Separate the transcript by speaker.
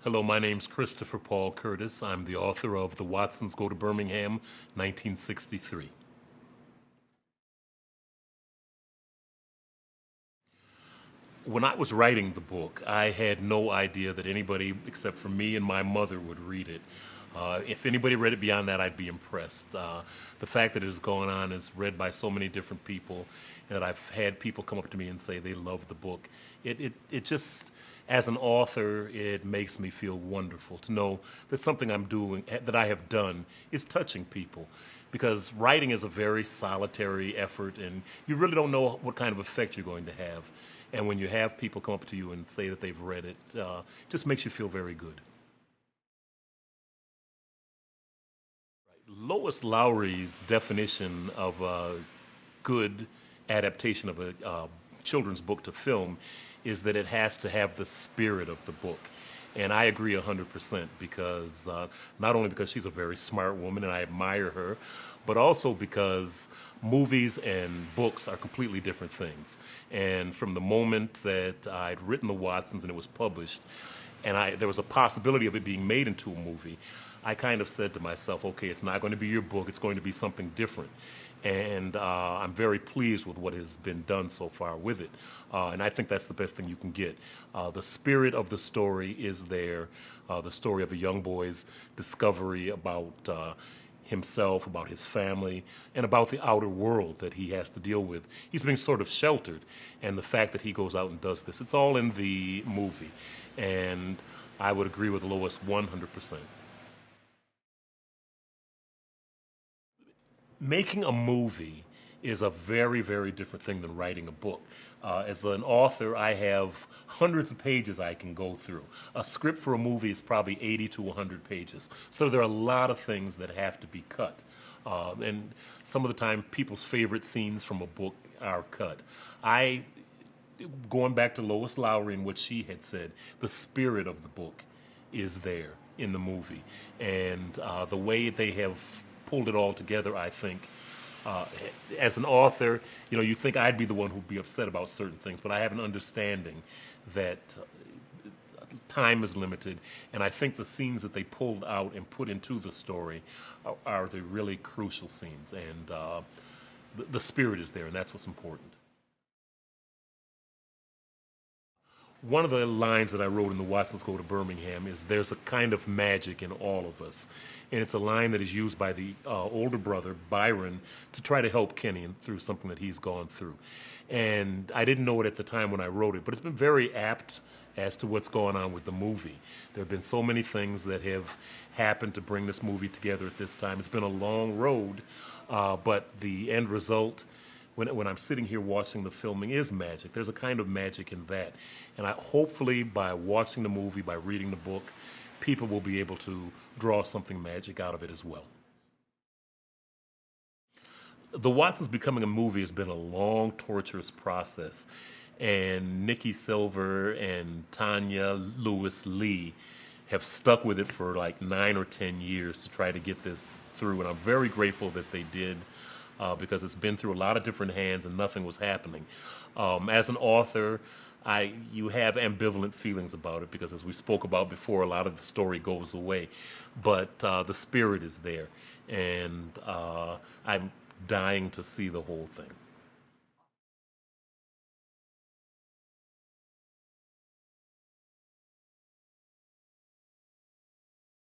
Speaker 1: Hello, my name's Christopher Paul Curtis. I'm the author of The Watsons Go to Birmingham, 1963. When I was writing the book, I had no idea that anybody except for me and my mother would read it. If anybody read it beyond that, I'd be impressed. The fact that it has gone on is read by so many different people, and that I've had people come up to me and say they love the book. It just, as an author, it makes me feel wonderful to know that something I'm doing, that I have done, is touching people. Because writing is a very solitary effort, and you really don't know what kind of effect you're going to have. And when you have people come up to you and say that they've read it, just makes you feel very good. Lois Lowry's definition of a good adaptation of a children's book to film is that it has to have the spirit of the book. And I agree 100% because not only because she's a very smart woman and I admire her, but also because movies and books are completely different things. And from the moment that I'd written The Watsons and it was published, and there was a possibility of it being made into a movie, I kind of said to myself, okay, it's not going to be your book, it's going to be something different. And I'm very pleased with what has been done so far with it. And I think that's the best thing you can get. The spirit of the story is there, the story of a young boy's discovery about himself, about his family, and about the outer world that he has to deal with. He's being sort of sheltered, and the fact that he goes out and does this, it's all in the movie. And I would agree with Lois 100%. Making a movie is a very, very different thing than writing a book. As an author, I have hundreds of pages I can go through. A script for a movie is probably 80 to 100 pages. So there are a lot of things that have to be cut. And some of the time, people's favorite scenes from a book are cut. Going back to Lois Lowry and what she had said, the spirit of the book is there in the movie. And the way they have pulled it all together, I think. As an author, you think I'd be the one who'd be upset about certain things, but I have an understanding that time is limited, and I think the scenes that they pulled out and put into the story are the really crucial scenes, and the spirit is there, and that's what's important. One of the lines that I wrote in The Watsons Go to Birmingham is there's a kind of magic in all of us. And it's a line that is used by the older brother, Byron, to try to help Kenny through something that he's gone through. And I didn't know it at the time when I wrote it, but it's been very apt as to what's going on with the movie. There have been so many things that have happened to bring this movie together at this time. It's been a long road, but the end result, when I'm sitting here watching the filming, is magic. There's a kind of magic in that. And hopefully by watching the movie, by reading the book, people will be able to draw something magic out of it as well. The Watsons becoming a movie has been a long, torturous process. And Nikki Silver and Tanya Lewis Lee have stuck with it for like 9 or 10 years to try to get this through. And I'm very grateful that they did because it's been through a lot of different hands and nothing was happening. As an author, you have ambivalent feelings about it because, as we spoke about before, a lot of the story goes away, but the spirit is there, and I'm dying to see the whole thing.